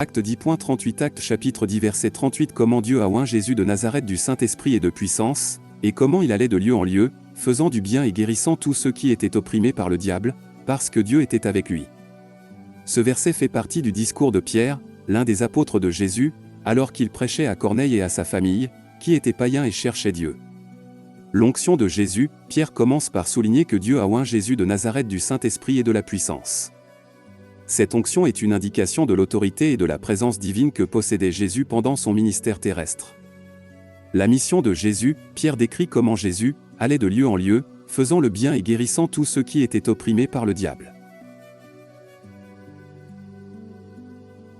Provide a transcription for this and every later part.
Acte 10.38 Acte chapitre 10 verset 38 Comment Dieu a oint Jésus de Nazareth du Saint-Esprit et de puissance, et comment il allait de lieu en lieu, faisant du bien et guérissant tous ceux qui étaient opprimés par le diable, parce que Dieu était avec lui. Ce verset fait partie du discours de Pierre, l'un des apôtres de Jésus, alors qu'il prêchait à Corneille et à sa famille, qui étaient païens et cherchaient Dieu. L'onction de Jésus, Pierre commence par souligner que Dieu a oint Jésus de Nazareth du Saint-Esprit et de la puissance. Cette onction est une indication de l'autorité et de la présence divine que possédait Jésus pendant son ministère terrestre. La mission de Jésus, Pierre décrit comment Jésus allait de lieu en lieu, faisant le bien et guérissant tous ceux qui étaient opprimés par le diable.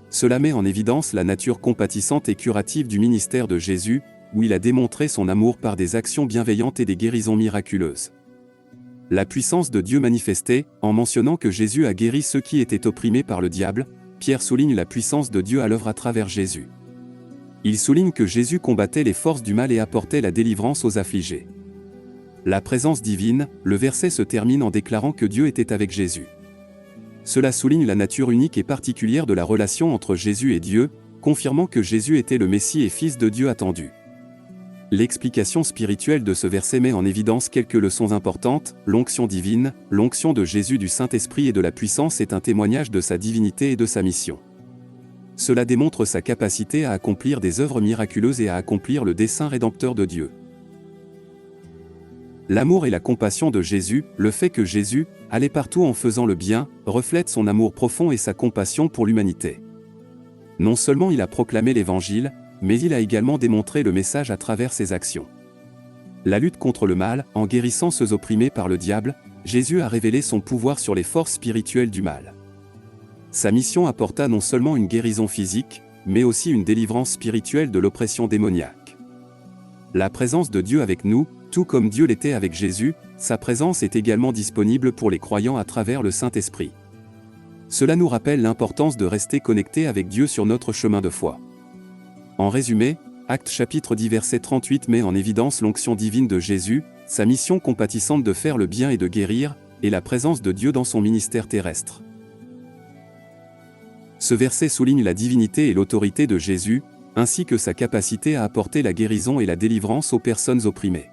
Cela met en évidence la nature compatissante et curative du ministère de Jésus, où il a démontré son amour par des actions bienveillantes et des guérisons miraculeuses. La puissance de Dieu manifestée, en mentionnant que Jésus a guéri ceux qui étaient opprimés par le diable, Pierre souligne la puissance de Dieu à l'œuvre à travers Jésus. Il souligne que Jésus combattait les forces du mal et apportait la délivrance aux affligés. La présence divine, le verset se termine en déclarant que Dieu était avec Jésus. Cela souligne la nature unique et particulière de la relation entre Jésus et Dieu, confirmant que Jésus était le Messie et Fils de Dieu attendu. L'explication spirituelle de ce verset met en évidence quelques leçons importantes. L'onction divine, l'onction de Jésus du Saint-Esprit et de la puissance est un témoignage de sa divinité et de sa mission. Cela démontre sa capacité à accomplir des œuvres miraculeuses et à accomplir le dessein rédempteur de Dieu. L'amour et la compassion de Jésus, le fait que Jésus allait partout en faisant le bien, reflète son amour profond et sa compassion pour l'humanité. Non seulement il a proclamé l'Évangile, mais il a également démontré le message à travers ses actions. La lutte contre le mal, en guérissant ceux opprimés par le diable, Jésus a révélé son pouvoir sur les forces spirituelles du mal. Sa mission apporta non seulement une guérison physique, mais aussi une délivrance spirituelle de l'oppression démoniaque. La présence de Dieu avec nous, tout comme Dieu l'était avec Jésus, sa présence est également disponible pour les croyants à travers le Saint-Esprit. Cela nous rappelle l'importance de rester connectés avec Dieu sur notre chemin de foi. En résumé, Acte chapitre 10 verset 38 met en évidence l'onction divine de Jésus, sa mission compatissante de faire le bien et de guérir, et la présence de Dieu dans son ministère terrestre. Ce verset souligne la divinité et l'autorité de Jésus, ainsi que sa capacité à apporter la guérison et la délivrance aux personnes opprimées.